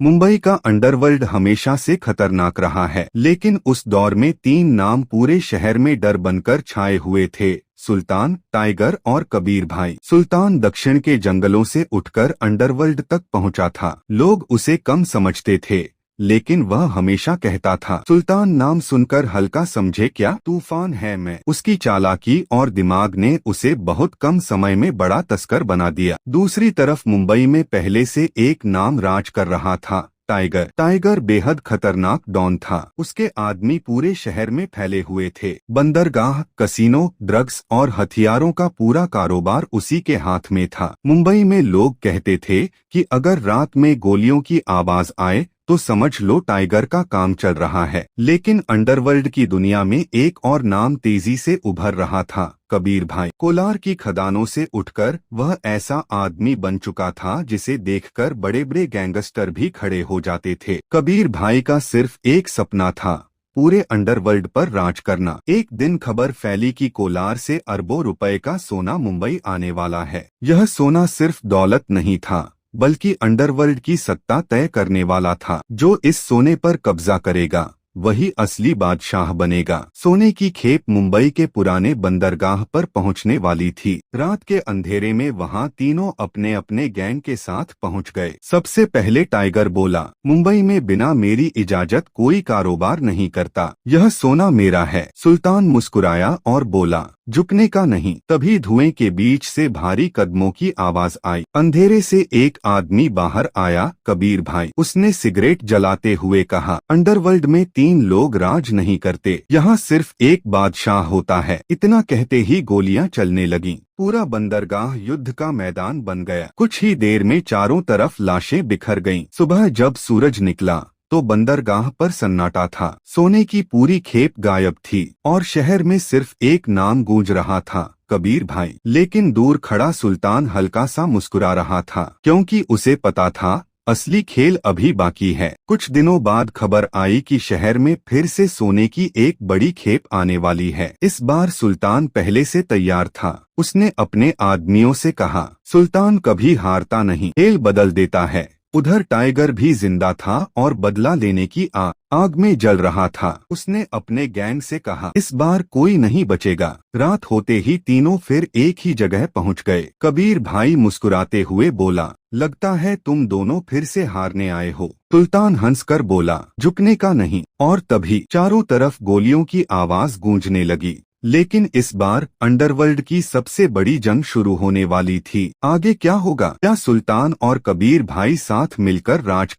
मुंबई का अंडरवर्ल्ड हमेशा से खतरनाक रहा है, लेकिन उस दौर में तीन नाम पूरे शहर में डर बनकर छाए हुए थे। सुल्तान, टाइगर और कबीर भाई। सुल्तान दक्षिण के जंगलों से उठकर अंडरवर्ल्ड तक पहुंचा था। लोग उसे कम समझते थे, लेकिन वह हमेशा कहता था, सुल्तान नाम सुनकर हल्का समझे क्या, तूफान है मैं। उसकी चालाकी और दिमाग ने उसे बहुत कम समय में बड़ा तस्कर बना दिया। दूसरी तरफ मुंबई में पहले से एक नाम राज कर रहा था, टाइगर। टाइगर बेहद खतरनाक डॉन था। उसके आदमी पूरे शहर में फैले हुए थे। बंदरगाह, कसीनो, ड्रग्स और हथियारों का पूरा कारोबार उसी के हाथ में था। मुंबई में लोग कहते थे कि अगर रात में गोलियों की आवाज आए तो समझ लो टाइगर का काम चल रहा है। लेकिन अंडरवर्ल्ड की दुनिया में एक और नाम तेजी से उभर रहा था, कबीर भाई। कोलार की खदानों से उठकर वह ऐसा आदमी बन चुका था जिसे देखकर बड़े बड़े गैंगस्टर भी खड़े हो जाते थे। कबीर भाई का सिर्फ एक सपना था, पूरे अंडरवर्ल्ड पर राज करना। एक दिन खबर फैली कि कोलार से अरबों रुपए का सोना मुंबई आने वाला है। यह सोना सिर्फ दौलत नहीं था, बल्कि अंडरवर्ल्ड की सत्ता तय करने वाला था। जो इस सोने पर कब्जा करेगा वही असली बादशाह बनेगा। सोने की खेप मुंबई के पुराने बंदरगाह पर पहुंचने वाली थी। रात के अंधेरे में वहां तीनों अपने अपने गैंग के साथ पहुंच गए। सबसे पहले टाइगर बोला, मुंबई में बिना मेरी इजाजत कोई कारोबार नहीं करता। यह सोना मेरा है। सुल्तान मुस्कुराया और बोला, झुकने का नहीं। तभी धुएं के बीच से भारी कदमों की आवाज आई। अंधेरे से एक आदमी बाहर आया, कबीर भाई। उसने सिगरेट जलाते हुए कहा, अंडरवर्ल्ड में तीन लोग राज नहीं करते, यहाँ सिर्फ एक बादशाह होता है। इतना कहते ही गोलियां चलने लगीं। पूरा बंदरगाह युद्ध का मैदान बन गया। कुछ ही देर में चारों तरफ लाशें बिखर गईं। सुबह जब सूरज निकला तो बंदरगाह पर सन्नाटा था। सोने की पूरी खेप गायब थी और शहर में सिर्फ एक नाम गूंज रहा था, कबीर भाई। लेकिन दूर खड़ा सुल्तान हल्का सा मुस्कुरा रहा था, क्योंकि उसे पता था असली खेल अभी बाकी है। कुछ दिनों बाद खबर आई कि शहर में फिर से सोने की एक बड़ी खेप आने वाली है। इस बार सुल्तान पहले से तैयार था। उसने अपने आदमियों से कहा, सुल्तान कभी हारता नहीं, खेल बदल देता है। उधर टाइगर भी जिंदा था और बदला लेने की आग में जल रहा था। उसने अपने गैंग से कहा, इस बार कोई नहीं बचेगा। रात होते ही तीनों फिर एक ही जगह पहुंच गए। कबीर भाई मुस्कुराते हुए बोला, लगता है तुम दोनों फिर से हारने आए हो। सुल्तान हंसकर बोला, झुकने का नहीं। और तभी चारों तरफ गोलियों की आवाज गूंजने लगी। लेकिन इस बार अंडरवर्ल्ड की सबसे बड़ी जंग शुरू होने वाली थी। आगे क्या होगा? क्या सुल्तान और कबीर भाई साथ मिलकर राज कर